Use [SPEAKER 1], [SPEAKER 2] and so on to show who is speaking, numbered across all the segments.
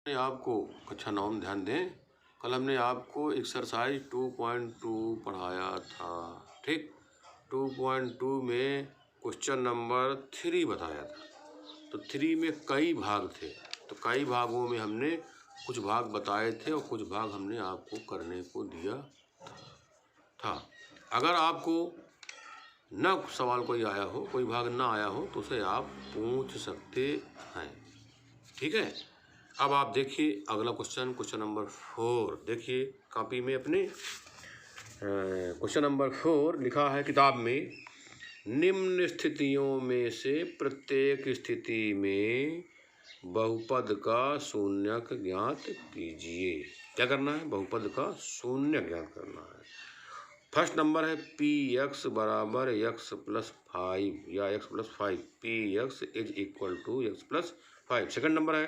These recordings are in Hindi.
[SPEAKER 1] हमने आपको कक्षा 9 में ध्यान दें, कल हमने आपको एक्सरसाइज 2.2 पढ़ाया था। ठीक, 2.2 में क्वेश्चन नंबर 3 बताया था। तो 3 में कई भाग थे, तो कई भागों में हमने कुछ भाग बताए थे और कुछ भाग हमने आपको करने को दिया था। अगर आपको न सवाल कोई आया हो, कोई भाग ना आया हो, तो उसे आप पूछ सकते हैं। ठीक है, अब आप देखिए अगला क्वेश्चन नंबर 4 देखिए कॉपी में अपने। क्वेश्चन नंबर 4 लिखा है किताब में, निम्न स्थितियों में से प्रत्येक स्थिति में बहुपद का शून्यक ज्ञात कीजिए। क्या करना है? बहुपद का शून्यक ज्ञात करना है। फर्स्ट नंबर है पी एक्स बराबर एक्स प्लस 5 या X plus 5, P X is equal to X plus 5। Second number है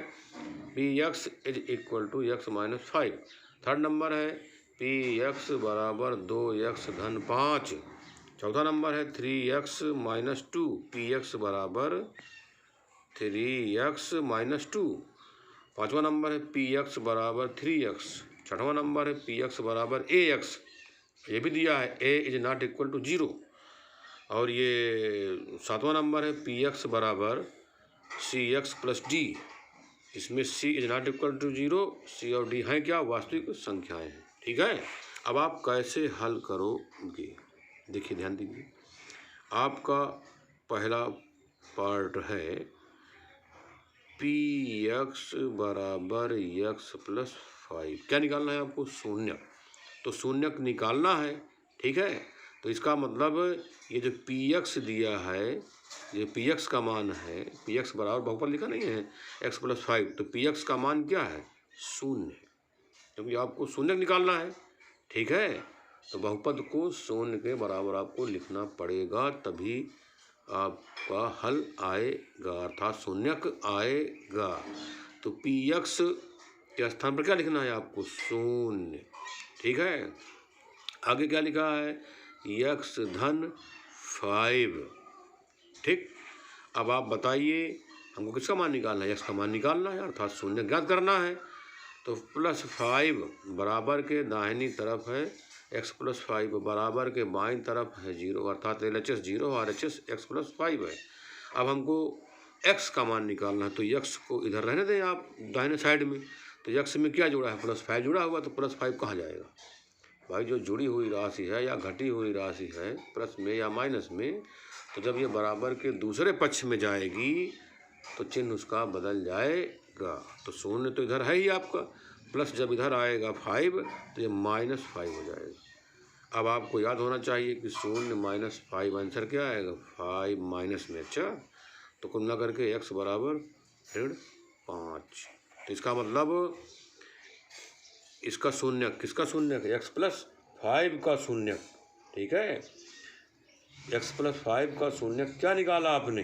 [SPEAKER 1] P X is equal to X minus 5। Third number है पी एक्स बराबर 2x धन 5। चौथा नंबर है 3x माइनस 2, पी एक्स बराबर 3x माइनस 2। पाँचवा नंबर है पी एक्स बराबर 3x। छठवां नंबर है पी एक्स बराबर ax, ये भी दिया है a is not equal to 0। और ये सातवां नंबर है पी एक्स बराबर सी एक्स प्लस डी, इसमें c is not equal to 0, c और d हैं क्या? वास्तविक संख्याएं हैं। ठीक है, अब आप कैसे हल करोगे? देखिए ध्यान दीजिए, आपका पहला पार्ट है पी एक्स बराबर एक्स प्लस 5। क्या निकालना है आपको? शून्यक। तो शून्यक निकालना है। ठीक है, तो इसका मतलब ये जो पी एक्स दिया है, ये पी एक्स का मान है, पी एक्स बराबर बहुपद लिखा नहीं है एक्स प्लस 5, तो पी एक्स का मान क्या है? शून्य, क्योंकि आपको शून्यक निकालना है। ठीक है, तो बहुपद को शून्य के बराबर आपको लिखना पड़ेगा, तभी आपका हल आएगा, अर्थात शून्यक आएगा। तो पी एक्स के स्थान पर क्या लिखना है आपको? शून्य। ठीक है, आगे क्या लिखा है? एक्स धन 5। ठीक, अब आप बताइए हमको किसका मान निकालना है? एक्स का मान निकालना है, अर्थात शून्य ज्ञात करना है। तो प्लस 5 बराबर के दाहिनी तरफ है एक्स प्लस 5, बराबर के बाईं तरफ है 0, अर्थात LHS 0 और RHS एक्स प्लस 5 है। अब हमको एक्स का मान निकालना है, तो एक्स को इधर रहने दें आप दाहिने साइड में। तो एक्स में क्या जुड़ा है? प्लस 5 जुड़ा हुआ, तो प्लस 5 कहाँ जाएगा भाई? जो जुड़ी हुई राशि है या घटी हुई राशि है प्लस में या माइनस में, तो जब ये बराबर के दूसरे पक्ष में जाएगी तो चिन्ह उसका बदल जाएगा। तो शून्य तो इधर है ही आपका, प्लस जब इधर आएगा 5 तो ये -5 हो जाएगा। अब आपको याद होना चाहिए कि शून्य माइनस 5 आंसर क्या आएगा? 5 माइनस में। अच्छा, तो कुल मिला करके एक्स बराबर 5। तो इसका मतलब इसका शून्य किसका शून्य है? एक्स प्लस 5 का शून्य। ठीक है, एक्स प्लस 5 का शून्य क्या निकाला आपने?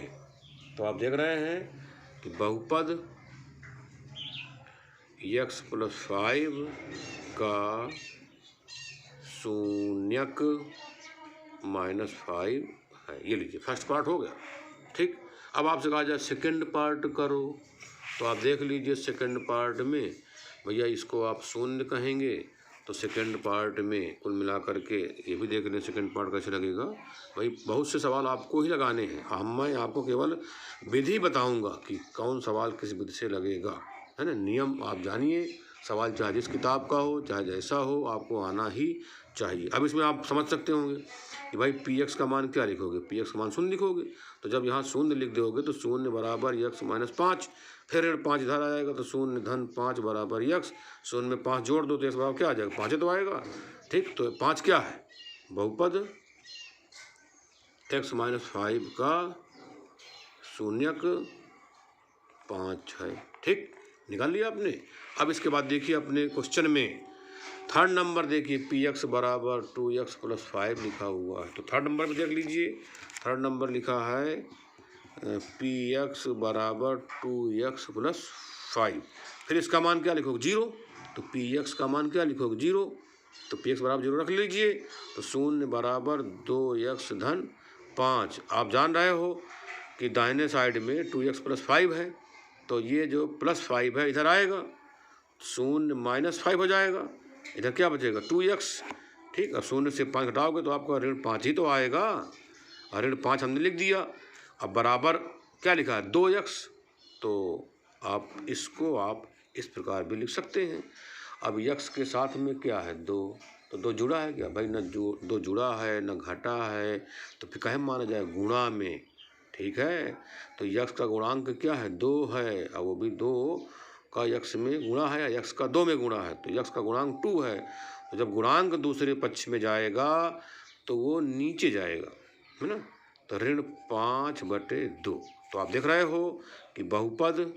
[SPEAKER 1] तो आप देख रहे हैं कि बहुपद एक्स प्लस 5 का शून्यक -5 है। ये लीजिए फर्स्ट पार्ट हो गया। ठीक, अब आपसे कहा जाए सेकंड पार्ट करो, तो आप देख लीजिए सेकंड पार्ट में भैया इसको आप शून्य कहेंगे, तो सेकंड पार्ट में कुल मिला करके ये भी देख लें सेकंड पार्ट कैसे लगेगा। भाई बहुत से सवाल आपको ही लगाने हैं, मैं आपको केवल विधि बताऊंगा कि कौन सवाल किस विधि से लगेगा, है ना। नियम आप जानिए, सवाल चाहे जिस किताब का हो चाहे जैसा हो आपको आना ही चाहिए। अब इसमें आप समझ सकते होंगे कि भाई पी एक्स का मान क्या लिखोगे? पी एक्स का मान शून्य लिखोगे। तो जब यहाँ शून्य लिख दोगे तो शून्य बराबर एक्स माइनस 5, फिर 5 इधर आ जाएगा तो शून्य धन 5 बराबर एक्स, शून्य में 5 जोड़ दो तो एक्स बराबर क्या आ जाएगा? 5 तो आएगा। ठीक, तो 5 क्या है? बहुपद एक्स माइनस 5 का शून्यक 5 है। ठीक, निकाल लिया आपने। अब इसके बाद देखिए अपने क्वेश्चन में थर्ड नंबर देखिए पी एक्स बराबर 2x प्लस 5 लिखा हुआ है। तो थर्ड नंबर में देख लीजिए, थर्ड नंबर लिखा है पी एक्स बराबर 2x प्लस 5। फिर इसका मान क्या लिखोगे? 0। तो पी एक्स का मान क्या लिखोगे? 0। तो पी एक्स बराबर 0 रख लीजिए। तो शून्य बराबर 2x धन 5। आप जान रहे हो कि दाहिने साइड में 2x प्लस 5 है, तो ये जो प्लस 5 है इधर आएगा, शून्य -5 हो जाएगा, इधर क्या बचेगा 2x। ठीक, अब शून्य से 5 घटाओगे तो आपका ऋण 5 ही तो आएगा, और ऋण 5 हमने लिख दिया। अब बराबर क्या लिखा है 2x, तो आप इसको आप इस प्रकार भी लिख सकते हैं। अब x के साथ में क्या है 2, तो 2 जुड़ा है क्या भाई, न 2 जुड़ा है न घटा है, तो फिर कहे माना जाए गुणा में। ठीक है, तो x का गुणांक क्या है 2 है, और वो भी 2 का x में गुणा है या x का 2 में गुणा है, तो x का गुणांक 2 है। तो जब गुणांक दूसरे पक्ष में जाएगा तो वो नीचे जाएगा, है ना, तो ऋण 5/2। तो आप देख रहे हो कि बहुपद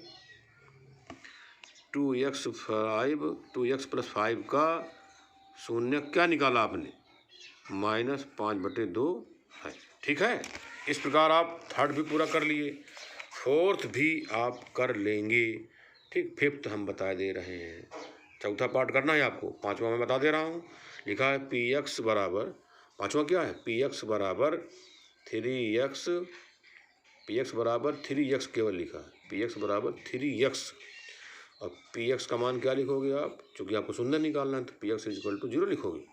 [SPEAKER 1] 2x + 5 का शून्य क्या निकाला आपने, -5/2 है। ठीक है, इस प्रकार आप थर्ड भी पूरा कर लिए, फोर्थ भी आप कर लेंगे। ठीक, फिफ्थ हम बता दे रहे हैं, चौथा पार्ट करना है आपको, पांचवा मैं बता दे रहा हूँ। लिखा है px बराबर, पांचवा क्या है px बराबर 3x, px बराबर 3x केवल लिखा है, px बराबर 3x। अब px का मान क्या लिखोगे आप, चूँकि आपको शून्य निकालना है तो px = 0 लिखोगे।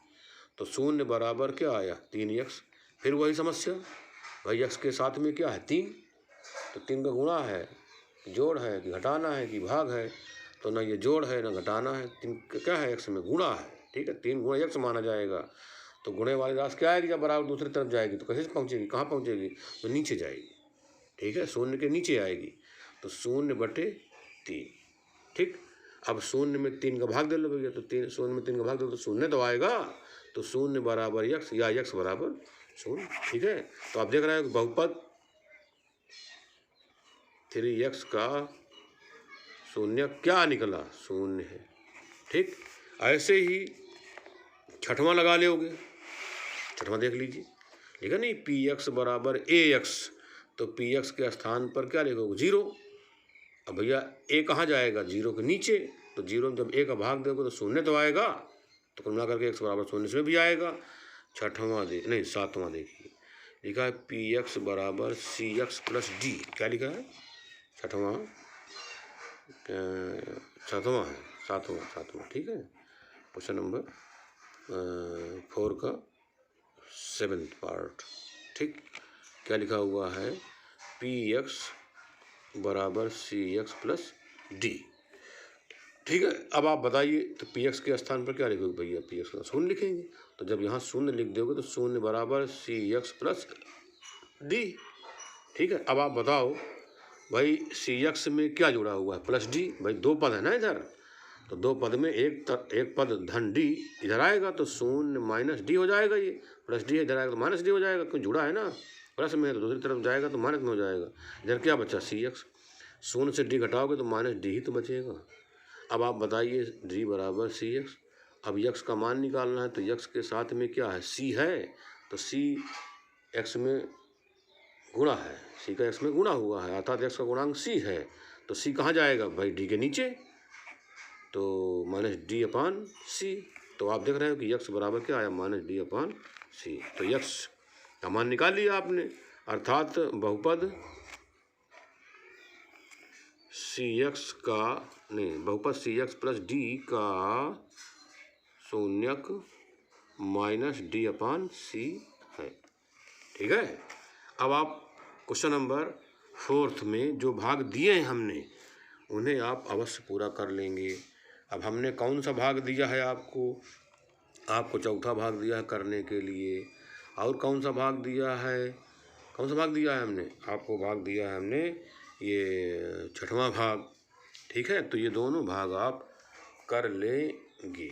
[SPEAKER 1] तो शून्य बराबर क्या आया 3x। फिर वही समस्या, भाई x के साथ में क्या है 3, तो 3 का गुणा है, जोड़ है कि घटाना है कि भाग है, तो ना ये जोड़ है ना घटाना है, 3 क्या है x में गुणा है। ठीक है, 3 गुणा x माना जाएगा, तो गुणे वाली राशि क्या आएगी, जब बराबर दूसरी तरफ जाएगी तो कैसे पहुँचेगी, कहाँ पहुँचेगी, तो नीचे जाएगी। ठीक है, शून्य के नीचे आएगी, तो 0/3। ठीक, अब शून्य में 3 का भाग दे लो भैया, तो शून्य में 3 का भाग दे लो तो शून्य तो आएगा, तो शून्य बराबर x या x बराबर 0। ठीक है, तो आप देख रहे हैं बहुपद 3x का शून्य क्या निकला, शून्य है। ठीक, ऐसे ही छठवां लगा लोगे, छठवां देख लीजिए, ठीक है नहीं, px बराबर ax, तो px के स्थान पर क्या लिखोगे 0। अब भैया a कहाँ जाएगा 0 के नीचे, तो 0 में जब a का भाग दोगे तो शून्य तो आएगा, तो कुल मिलाकर के x बराबर 0 इसमें भी आएगा। सातवां देखिए, लिखा है px बराबर cx + d, क्या लिखा है छठवां है, सातवां। ठीक है, क्वेश्चन नंबर 4 का 7th पार्ट। ठीक, क्या लिखा हुआ है px बराबर cx + d। ठीक है, अब आप बताइए, तो px के स्थान पर क्या लिखोगे भैया, px का 0 लिखेंगे, तो जब यहाँ 0 लिख दोगे तो 0 बराबर cx + d। ठीक है, अब आप बताओ भाई cx में क्या जुड़ा हुआ है +d, भाई 2 पद है ना इधर, तो 2 पद में एक पद धन d इधर आएगा, तो 0 - d हो जाएगा, ये +d इधर आएगा तो -d हो जाएगा, क्यों जुड़ा है ना, प्लस में है तो दूसरी तरफ जाएगा तो माइनस में हो जाएगा। इधर क्या बचा cx, 0 से d घटाओगे तो -d ही तो बचेगा। अब आप बताइए d बराबर cx, अब x का मान निकालना है, तो x के साथ में क्या है c है, तो c x में गुणा है, c का x में गुणा हुआ है, अर्थात x का गुणांक c है, तो c कहाँ जाएगा भाई d के नीचे, तो -d/c। तो आप देख रहे हो कि x बराबर क्या आया -d/c, तो x का मान निकाल लिया आपने, अर्थात बहुपद बहुपद cx + d का शून्यक -d/c है। ठीक है, अब आप क्वेश्चन नंबर 4 में जो भाग दिए हैं हमने, उन्हें आप अवश्य पूरा कर लेंगे। अब हमने कौन सा भाग दिया है आपको चौथा भाग दिया है करने के लिए, और कौन सा भाग दिया है हमने आपको, भाग दिया है हमने ये छठवां भाग। ठीक है, तो ये दोनों भाग आप कर लेंगे।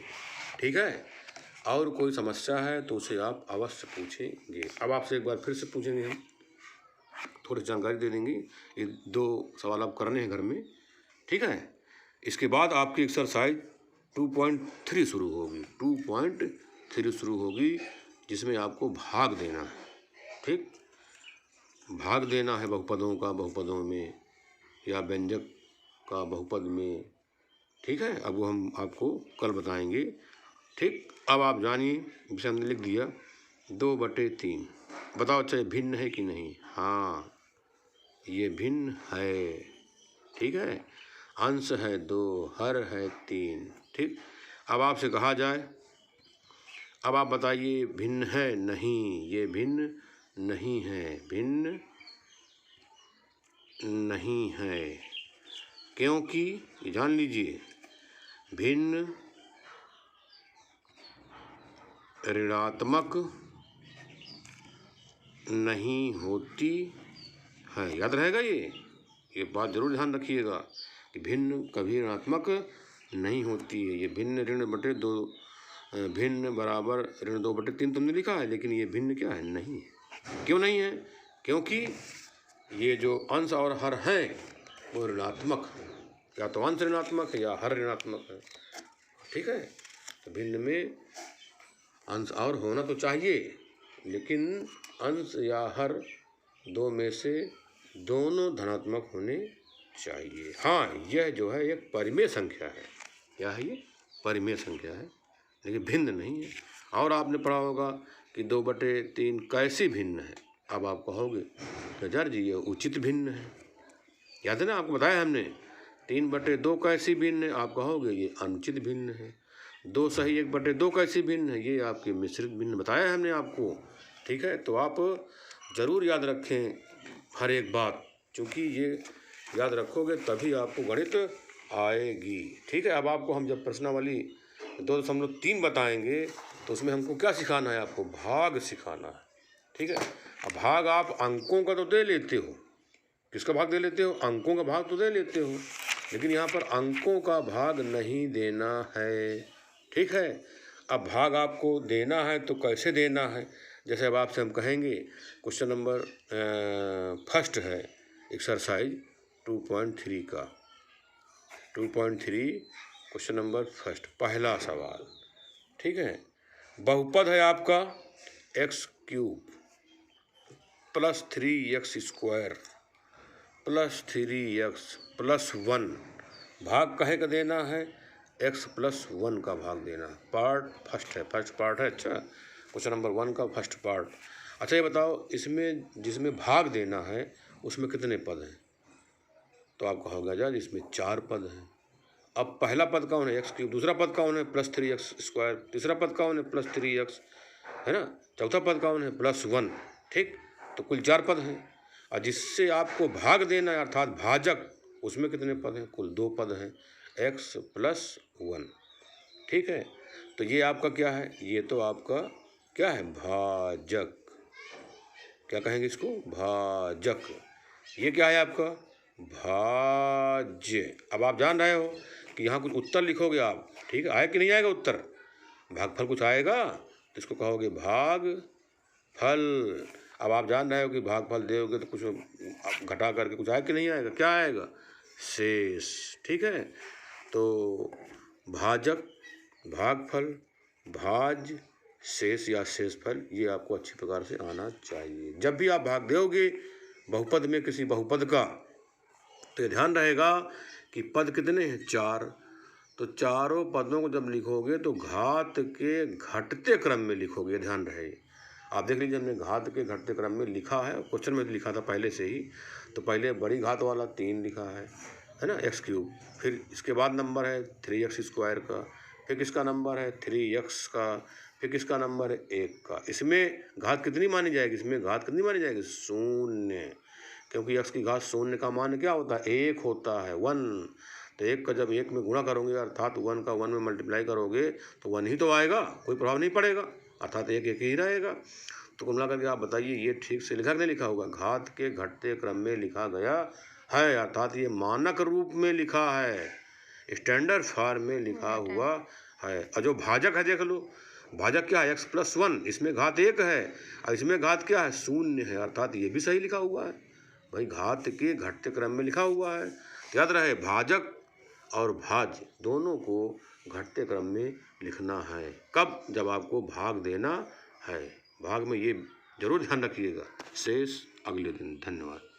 [SPEAKER 1] ठीक है, और कोई समस्या है तो उसे आप अवश्य पूछेंगे। अब आपसे एक बार फिर से पूछेंगे, हम थोड़ी जानकारी दे देंगे, ये 2 सवाल आप करने हैं घर में। ठीक है, इसके बाद आपकी एक्सरसाइज 2.3 शुरू होगी, जिसमें आपको भाग देना है। ठीक, भाग देना है बहुपदों का बहुपदों में या व्यंजक का बहुपद में। ठीक है, अब वो हम आपको कल बताएंगे। ठीक, अब आप जानिए, विषय हमने लिख दिया 2/3। बताओ अच्छा ये भिन्न है कि नहीं, हाँ ये भिन्न है। ठीक है, अंश है 2, हर है 3। ठीक, अब आपसे कहा जाए, अब आप बताइए भिन्न है? नहीं, ये भिन्न नहीं है, भिन्न नहीं है, क्योंकि ये जान लीजिए भिन्न ऋणात्मक नहीं होती है। याद रहेगा ये बात जरूर ध्यान रखिएगा कि भिन्न कभी ऋणात्मक नहीं होती है। ये भिन्न ऋण बटे 2, भिन्न बराबर ऋण 2/3 तुमने लिखा है, लेकिन ये भिन्न क्या है? नहीं है। क्यों नहीं है? क्योंकि ये जो अंश और हर है वो ऋणात्मक है, या तो अंश ऋणात्मक है या हर ऋणात्मक है। ठीक है, तो भिन्न में अंश और होना तो चाहिए, लेकिन अंश या हर दो में से दोनों धनात्मक होने चाहिए। हाँ, यह जो है एक परिमेय संख्या है। क्या है ये? परिमेय संख्या है, लेकिन भिन्न नहीं है। और आपने पढ़ा होगा कि 2/3 कैसी भिन्न है। अब आप कहोगे तो जर जी ये उचित भिन्न है। याद है ना, आपको बताया हमने 3/2 कैसी भिन्न है। आप कहोगे ये अनुचित भिन्न है। 2 सही 1/2 कैसी भिन्न है? ये आपकी मिश्रित भिन्न बताया है हमने आपको। ठीक है, तो आप ज़रूर याद रखें हर एक बात, क्योंकि ये याद रखोगे तभी आपको गणित आएगी। ठीक है, अब आपको हम जब प्रश्नावली 2.3 बताएंगे तो उसमें हमको क्या सिखाना है? आपको भाग सिखाना है। ठीक है, अब भाग आप अंकों का तो दे लेते हो। किसका भाग दे लेते हो? अंकों का भाग तो दे लेते हो, लेकिन यहाँ पर अंकों का भाग नहीं देना है। ठीक है, अब भाग आपको देना है तो कैसे देना है? जैसे अब आपसे हम कहेंगे क्वेश्चन नंबर फर्स्ट है एक्सरसाइज 2.3 का, 2.3 क्वेश्चन नंबर फर्स्ट, पहला सवाल। ठीक है, बहुपद है आपका x³ + 3x² + 3x + 1, भाग कहे का देना है? x + 1 का भाग देना। पार्ट फर्स्ट है, फर्स्ट पार्ट है। अच्छा, क्वेश्चन नंबर 1 का फर्स्ट पार्ट। अच्छा, ये बताओ इसमें जिसमें भाग देना है उसमें कितने पद हैं? तो आप कहोगे जा इसमें 4 पद हैं। अब पहला पद कौन है? x³। दूसरा पद कौन है? +3x²। तीसरा पद कौन है? +3x, है ना। चौथा पद कौन है? +1। ठीक, तो कुल 4 पद हैं। और जिससे आपको भाग देना है अर्थात भाजक, उसमें कितने पद हैं? कुल 2 पद हैं, x + 1। ठीक है, तो ये आपका क्या है? ये तो आपका क्या है? भाजक। क्या कहेंगे इसको? भाजक। ये क्या है आपका? भाज्य। अब आप जान रहे हो कि यहाँ कुछ उत्तर लिखोगे आप। ठीक है, आए कि नहीं आएगा उत्तर? भागफल कुछ आएगा तो इसको कहोगे भागफल। अब आप जान रहे हो कि भागफल दोगे तो कुछ घटा करके कुछ आए कि नहीं आएगा? क्या आएगा? शेष। ठीक है, तो भाजक, भागफल, भाज्य, शेष या शेषफल, ये आपको अच्छी प्रकार से आना चाहिए। जब भी आप भाग दोगे बहुपद में किसी बहुपद का, तो ध्यान रहेगा कि पद कितने हैं? 4। तो चारों पदों को जब लिखोगे तो घात के घटते क्रम में लिखोगे, ध्यान रहे। आप देख लीजिए, हमने घात के घटते क्रम में लिखा है, क्वेश्चन में लिखा था पहले से ही। तो पहले बड़ी घात वाला 3 लिखा है ना, x³। फिर इसके बाद नंबर है 3x² का, फिर किसका नंबर है? 3x का, फिर किसका नंबर है? 1 का। इसमें घात कितनी मानी जाएगी? इसमें घात कितनी मानी जाएगी? 0, क्योंकि x की घात 0 का मान क्या होता है? 1 होता है, 1। तो 1 का जब 1 में गुणा करोगे अर्थात 1 का 1 में मल्टीप्लाई करोगे तो 1 ही तो आएगा, कोई प्रभाव नहीं पड़ेगा, अर्थात 1 1 ही रहेगा। तो कुल मिलाकर के आप बताइए ये ठीक से लिखा कि नहीं लिखा होगा? घात के घटते क्रम में लिखा गया है, अर्थात ये मानक रूप में लिखा है, स्टैंडर्ड फॉर्म में लिखा हुआ है। और जो भाजक है देख लो, भाजक क्या है? x + 1, इसमें घात 1 है और इसमें घात क्या है? 0 है, अर्थात ये भी सही लिखा हुआ है भाई, घात के घटते क्रम में लिखा हुआ है। याद रहे, भाजक और भाज्य दोनों को घटते क्रम में लिखना है। कब? जब आपको भाग देना है। भाग में ये जरूर ध्यान रखिएगा। शेष अगले दिन। धन्यवाद।